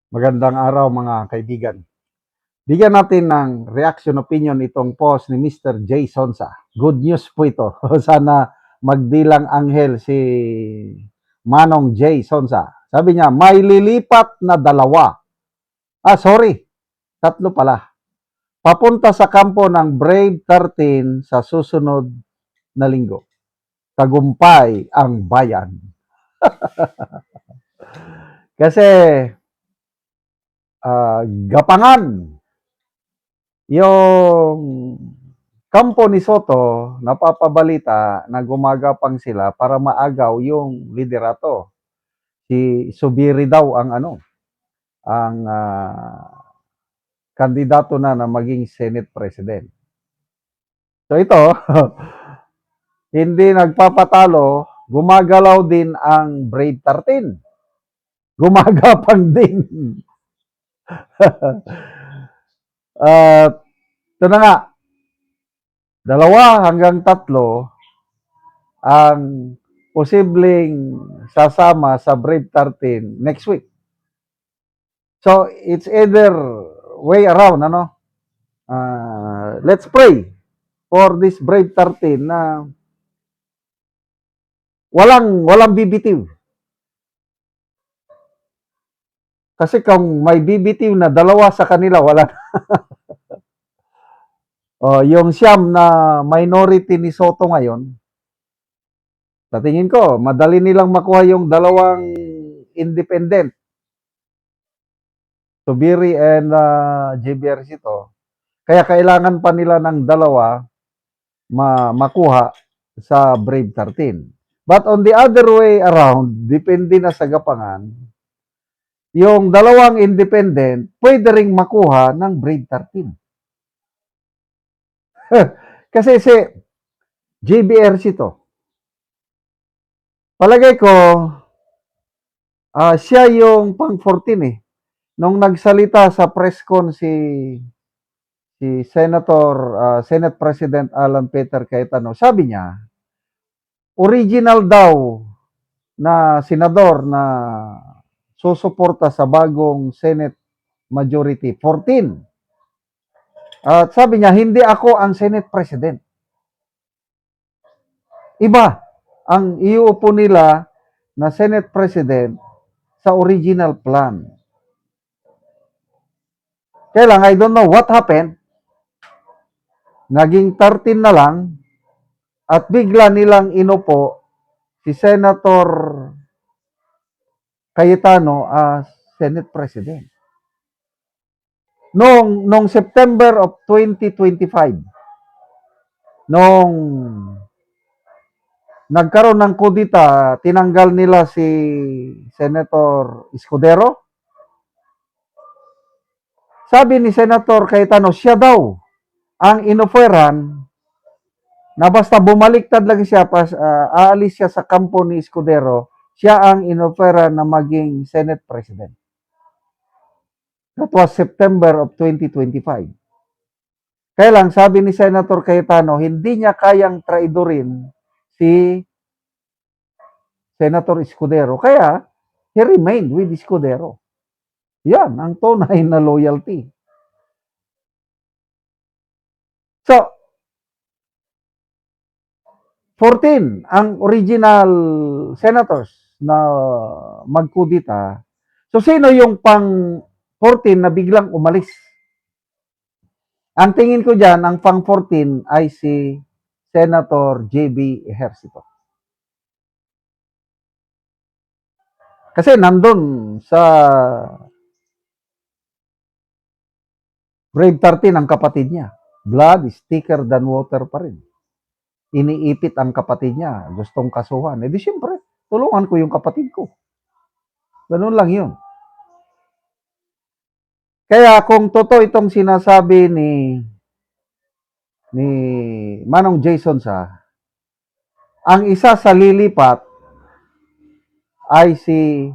Magandang araw mga kaibigan. Bigyan natin ng reaction opinion itong post ni Mr. Jay Sonsa. Good news po ito. Sana magdilang anghel si Manong Jay Sonsa. Sabi niya, may lilipat na dalawa. Tatlo pala. Papunta sa kampo ng Brave 13 sa susunod na linggo. Tagumpay ang bayan. Kasi gapangan yung kampo ni Soto, napapabalita na gumagapang sila para maagaw yung liderato. Si Subiri daw ang kandidato na maging Senate President. So ito, hindi nagpapatalo, gumagalaw din ang Brave 13. Gumagapang din. Ito na nga, 2 hanggang 3 ang posibleng sasama sa Brave 13 next week. So, it's either way around, let's pray for this Brave 13 na walang bibitiw. Kasi kung may bibitiw na 2 sa kanila, wala na. Yung siyam na minority ni Soto ngayon, sa tingin ko, madali nilang makuha yung 2 independent. Subiri and JBR Sito. Kaya kailangan pa nila ng 2 makuha sa Brave 13. But on the other way around, depende na sa gapangan, yung 2 independent, pwede ring makuha ng Brave 13. Kasi si JBRC to, palagay ko, siya yung pang 14 eh. Nung nagsalita sa press con si Senate President Alan Peter Cayetano, sabi niya, original daw na senador na susuporta sa bagong Senate majority, 14. At sabi niya, hindi ako ang Senate President. Iba ang iuupo nila na Senate President sa original plan. Kaya lang, I don't know what happened. Naging 13 na lang at bigla nilang inupo si Senator Cayetano as Senate President. Noong September of 2025, nung nagkaroon ng kudita, tinanggal nila si Senator Escudero. Sabi ni Senator Cayetano, siya daw ang inoferan na basta bumaliktad lang siya, aalis siya sa kampo ni Escudero, siya ang inoferan na maging Senate President. That was September of 2025. Kaya lang, sabi ni Senator Cayetano, hindi niya kayang traidorin si Senator Escudero. Kaya, he remained with Escudero. Yan, ang tunay na loyalty. So, 14 ang original senators na magkudita. So, sino yung pang 14 na biglang umalis? Ang tingin ko dyan, ang pang 14 ay si Senator J.B. Ejercito. Kasi nandun sa Brave 13 ang kapatid niya. Blood is thicker than water pa rin. Iniipit ang kapatid niya. Gustong kasuhan. Eh di syempre, tulungan ko yung kapatid ko. Ganun lang yun. Kaya kung totoo itong sinasabi ni Manong Jason ang isa sa lilipat ay si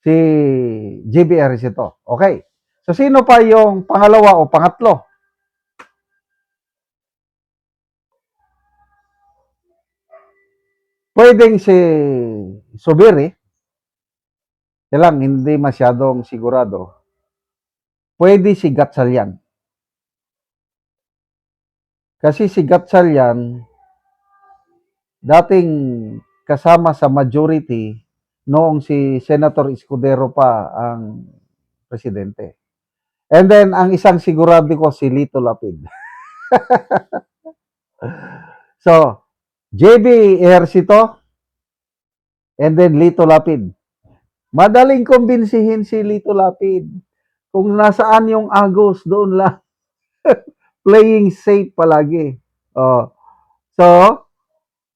JBR ito. Okay. So sino pa yung pangalawa o pangatlo? Pwedeng si Subiri, lang hindi masyadong sigurado. Pwede si Gatchalian. Kasi si Gatchalian, dating kasama sa majority noong si Senator Escudero pa ang presidente. And then, ang isang sigurado ko si Lito Lapid. So, JB Ejercito, and then Lito Lapid. Madaling kumbinsihin si Lito Lapid. Kung nasaan yung Agos, doon lang. Playing safe palagi. Oh. So,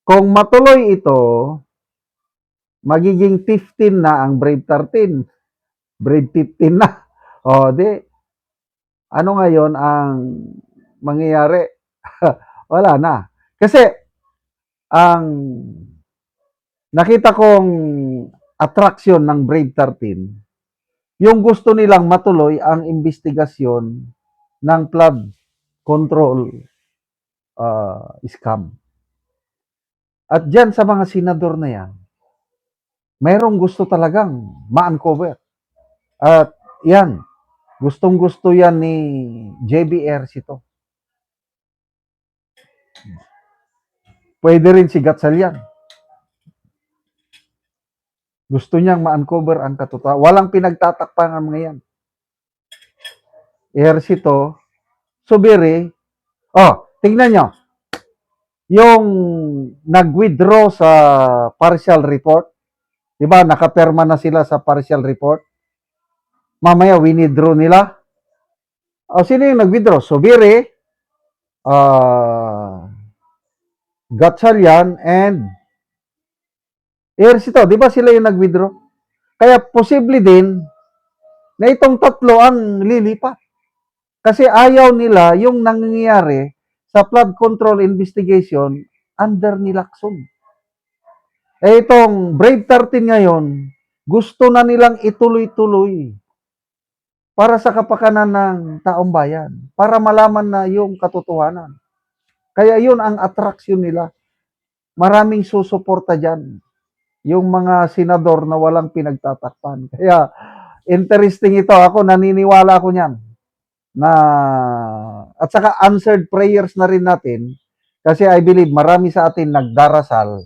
kung matuloy ito, magiging 15 na ang Brave 13. Brave 15 na. O, di, ano ngayon ang mangyayari? Wala na. Kasi, ang nakita kong attraction ng Brave 13, yung gusto nilang matuloy ang investigasyon ng flood control scam. At dyan sa mga senador na yan, mayroong gusto talagang ma-uncover. At yan, gustong-gusto yan ni JBR Sito. Pwede rin si Gatchalian. Gusto niyang ma-uncover ang katotohanan. Walang pinagtatakpan ang mga yan. Ejercito, Subiri, tingnan nyo, yung nag-withdraw sa partial report, di ba, nakaperma na sila sa partial report, mamaya winidraw nila. Sino yung nag-withdraw? Subiri, Gatchalian, and Ejercito. Di ba sila yung nag-withdraw? Kaya posible din na itong tatlo ang lilipat. Kasi ayaw nila yung nangyayari sa flood control investigation under ni Lacson. Itong Brave 13 ngayon, gusto na nilang ituloy-tuloy para sa kapakanan ng taong bayan, para malaman na yung katotohanan. Kaya yun ang attraction nila. Maraming susuporta dyan. Yung mga senador na walang pinagtatakpan. Kaya interesting ito. Ako naniniwala ako niyan. At saka answered prayers na rin natin kasi I believe marami sa atin nagdarasal,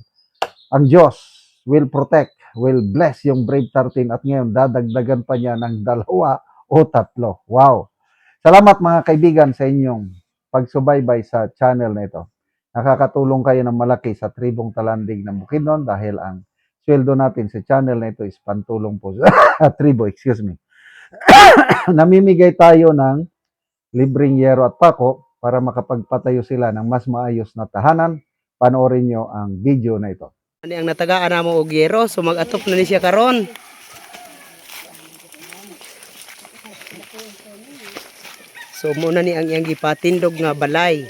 ang Diyos will protect, will bless yung Brave 13 at ngayon dadagdagan pa niya ng 2 o 3. Wow! Salamat mga kaibigan sa inyong pagsubaybay sa channel na ito. Nakakatulong kayo ng malaki sa Tribong Talandig ng Bukidnon dahil ang sweldo natin sa channel na ito is pantulong po sa tribo, namimigay tayo ng libreng yero at pako para makapagpatayo sila ng mas maayos na tahanan. Panoorin nyo ang video na ito. Ani ang natagaan namo og yero, so mag-atop na ni siya karon. So muna ni ang iyang gipatindog nga balay.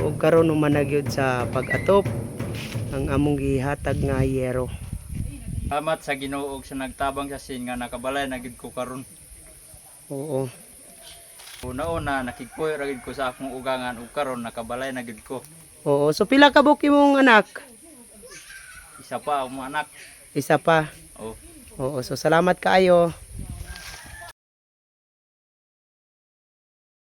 O karon man nagyud sa pag-atop ang among gihatag nga yero. Salamat sa Ginoo ug sa nagtabang sa sin nga nakabalay na gid ko karon. Oo. Una-una nakigpuyo ra gid ko sa akong ugangan ug karon nakabalay na gid ko. Oo. So pila ka buok imong anak? Isa pa ang mga anak. Isa pa. Oh. Oo. So salamat kaayo.